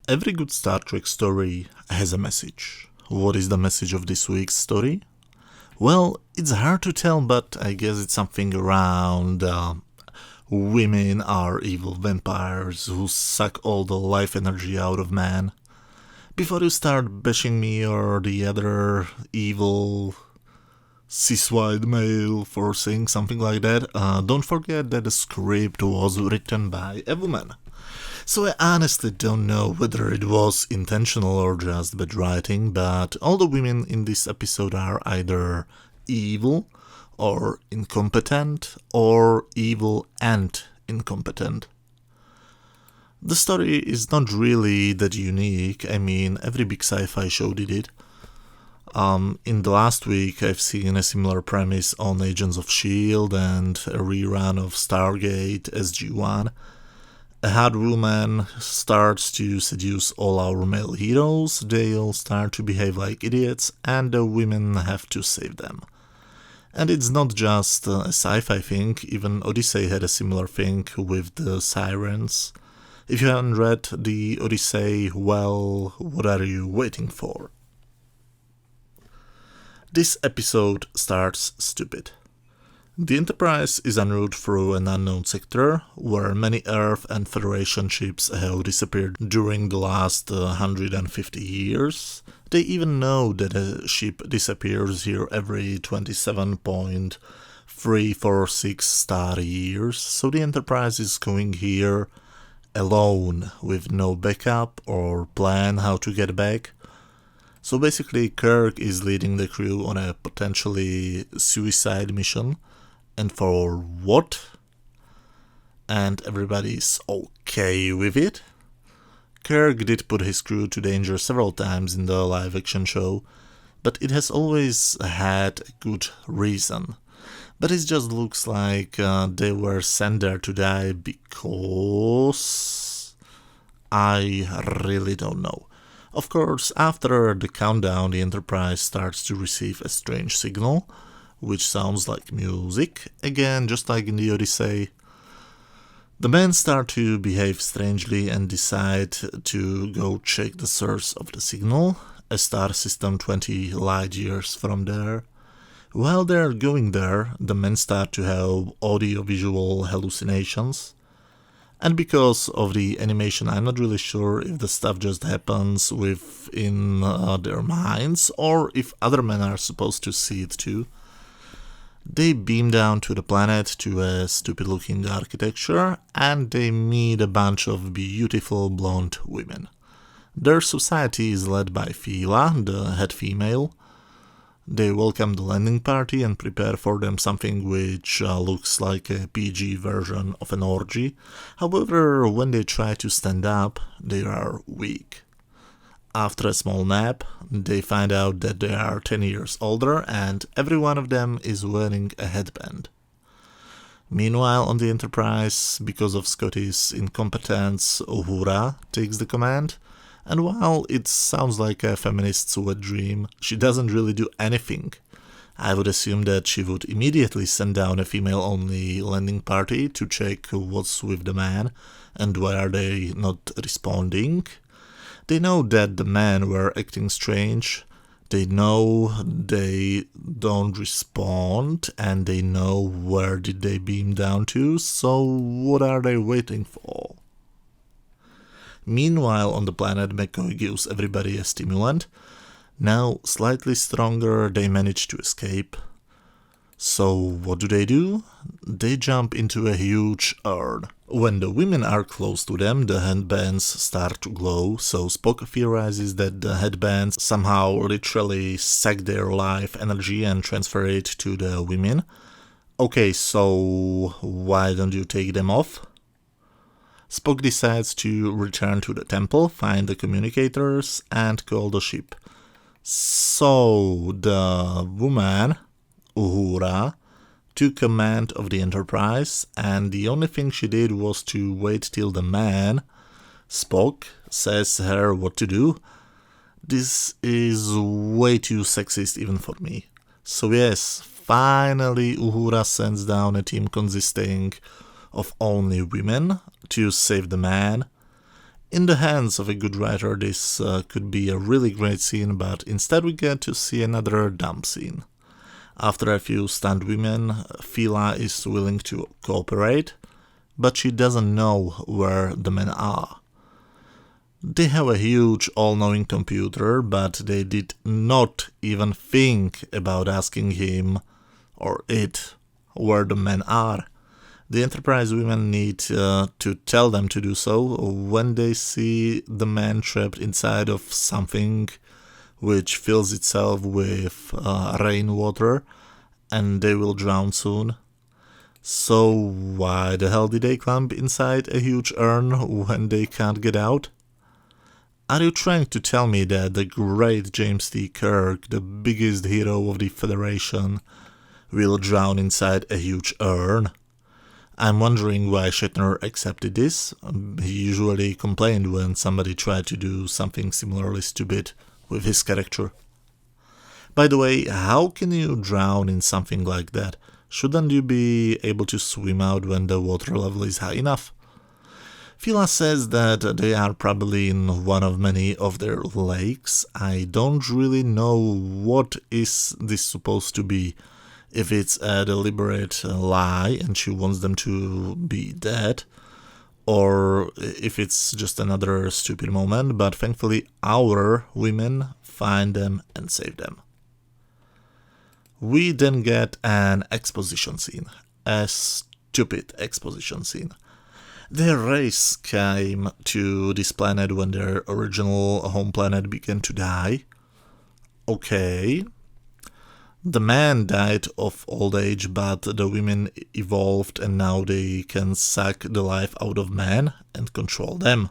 Every good Star Trek story has a message. What is the message of this week's story? Well, it's hard to tell, but I guess it's something around women are evil vampires who suck all the life energy out of man. Before you start bashing me or the other evil cis-white male for saying something like that, don't forget that the script was written by a woman. So I honestly don't know whether it was intentional or just bad writing, but all the women in this episode are either evil or incompetent or evil and incompetent. The story is not really that unique. I mean, every big sci-fi show did it. In the last week, I've seen a similar premise on Agents of S.H.I.E.L.D. and a rerun of Stargate SG-1. A hot woman starts to seduce all our male heroes, they all start to behave like idiots, and the women have to save them. And it's not just a sci-fi thing, even Odyssey had a similar thing with the sirens. If you haven't read the Odyssey, well, what are you waiting for? This episode starts stupid. The Enterprise is en route through an unknown sector, where many Earth and Federation ships have disappeared during the last 150 years. They even know that a ship disappears here every 27.346 star years, so the Enterprise is going here alone, with no backup or plan how to get back. So basically, Kirk is leading the crew on a potentially suicide mission. And for what? And everybody's okay with it. Kirk did put his crew to danger several times in the live-action show, but it has always had a good reason. But it just looks like they were sent there to die because... I really don't know. Of course, after the countdown, the Enterprise starts to receive a strange signal, which sounds like music, again just like in the Odyssey. The men start to behave strangely and decide to go check the source of the signal, a star system 20 light years from there. While they're going there, the men start to have audio-visual hallucinations. And because of the animation, I'm not really sure if the stuff just happens within their minds or if other men are supposed to see it too. They beam down to the planet to a stupid-looking architecture, and they meet a bunch of beautiful blonde women. Their society is led by Fila, the head female. They welcome the landing party and prepare for them something which looks like a PG version of an orgy. However, when they try to stand up, they are weak. After a small nap, they find out that they are 10 years older and every one of them is wearing a headband. Meanwhile, on the Enterprise, because of Scotty's incompetence, Uhura takes the command, and while it sounds like a feminist's wet dream, she doesn't really do anything. I would assume that she would immediately send down a female-only landing party to check what's with the man and why are they not responding. They know that the men were acting strange, they know they don't respond, and they know where did they beam down to, so what are they waiting for? Meanwhile, on the planet, McCoy gives everybody a stimulant. Now, slightly stronger, they manage to escape. So what do? They jump into a huge urn. When the women are close to them, the headbands start to glow, so Spock theorizes that the headbands somehow literally suck their life energy and transfer it to the women. Okay, so why don't you take them off? Spock decides to return to the temple, find the communicators, and call the ship. So the woman, Uhura, took command of the Enterprise, and the only thing she did was to wait till the man, Spock, says her what to do. This is way too sexist even for me. So yes, finally Uhura sends down a team consisting of only women to save the man. In the hands of a good writer, this could be a really great scene, but instead we get to see another dumb scene. After a few stunned women, Fila is willing to cooperate, but she doesn't know where the men are. They have a huge all-knowing computer, but they did not even think about asking him or it where the men are. The Enterprise women need to tell them to do so when they see the man trapped inside of something which fills itself with rainwater, and they will drown soon. So why the hell did they climb inside a huge urn when they can't get out? Are you trying to tell me that the great James T. Kirk, the biggest hero of the Federation, will drown inside a huge urn? I'm wondering why Shatner accepted this. He usually complained when somebody tried to do something similarly stupid with his character. By the way, how can you drown in something like that? Shouldn't you be able to swim out when the water level is high enough? Fila says that they are probably in one of many of their lakes. I don't really know what is this supposed to be. If it's a deliberate lie and she wants them to be dead, or if it's just another stupid moment, but thankfully our women find them and save them. We then get an exposition scene, a stupid exposition scene. Their race came to this planet when their original home planet began to die. Okay. The man died of old age, but the women evolved and now they can suck the life out of men and control them.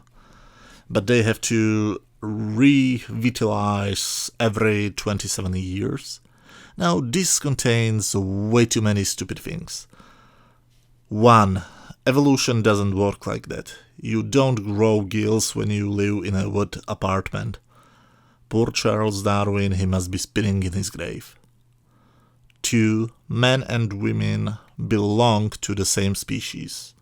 But they have to revitalize every 27 years. Now this contains way too many stupid things. 1. Evolution doesn't work like that. You don't grow gills when you live in a wood apartment. Poor Charles Darwin, he must be spinning in his grave. 2. Men and women belong to the same species.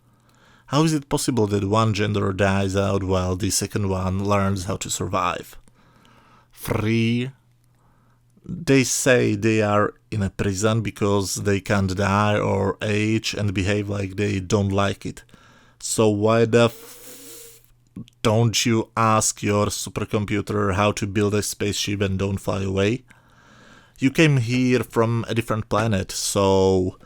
How is it possible that one gender dies out while the second one learns how to survive? 3. They say they are in a prison because they can't die or age and behave like they don't like it. So why the don't you ask your supercomputer how to build a spaceship and don't fly away? You came here from a different planet, so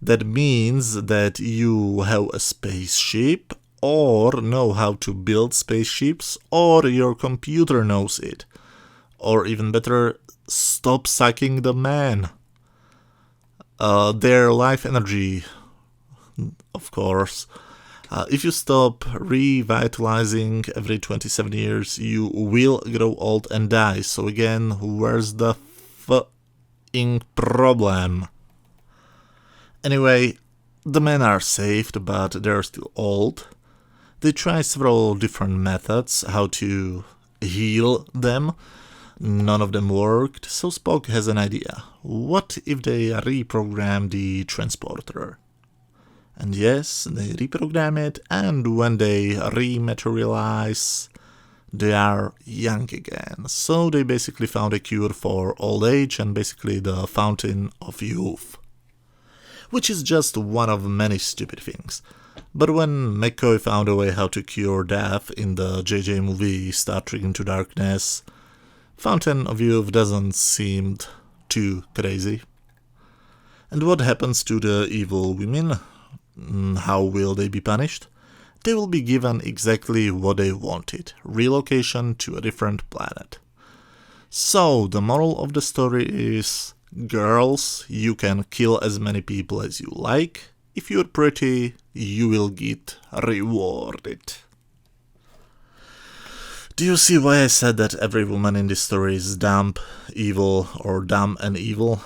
that means that you have a spaceship or know how to build spaceships, or your computer knows it. Or even better, stop sucking the man. Their life energy, of course. If you stop revitalizing every 27 years, you will grow old and die. So again, where's the problem? Anyway, the men are saved, but they're still old. They try several different methods how to heal them. None of them worked, so Spock has an idea. What if they reprogram the transporter? And yes, they reprogram it, and when they rematerialize, they are young again. So they basically found a cure for old age and basically the fountain of youth. Which is just one of many stupid things. But when McCoy found a way how to cure death in the JJ movie Star Trek Into Darkness, Fountain of Youth doesn't seem too crazy. And what happens to the evil women? How will they be punished? They will be given exactly what they wanted, relocation to a different planet. So, the moral of the story is, girls, you can kill as many people as you like. If you're pretty, you will get rewarded. Do you see why I said that every woman in this story is dumb, evil, or dumb and evil?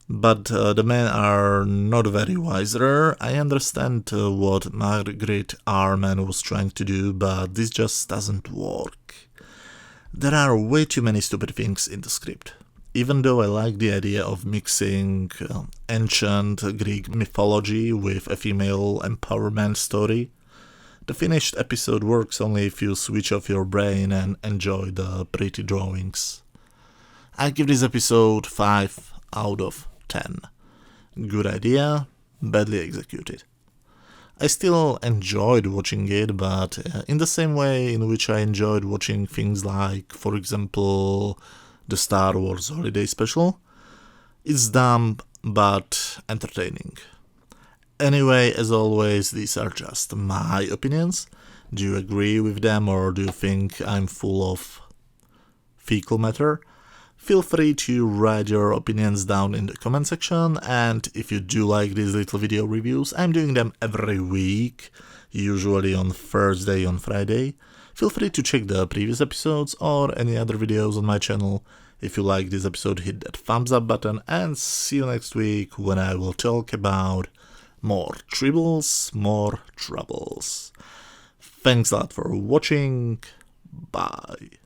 But the men are not very wiser. I understand what Margaret Arman was trying to do, but this just doesn't work. There are way too many stupid things in the script. Even though I like the idea of mixing ancient Greek mythology with a female empowerment story, The finished episode works only if you switch off your brain and enjoy the pretty drawings. I give this episode 5 out of 10. Good idea, badly executed. I still enjoyed watching it, but in the same way in which I enjoyed watching things like, for example, the Star Wars Holiday Special. It's dumb, but entertaining. Anyway, as always, these are just my opinions. Do you agree with them, or do you think I'm full of fecal matter? Feel free to write your opinions down in the comment section, and if you do like these little video reviews, I'm doing them every week, usually on Thursday and Friday. Feel free to check the previous episodes or any other videos on my channel. If you like this episode, hit that thumbs up button, and see you next week when I will talk about more tribbles, more troubles. Thanks a lot for watching. Bye.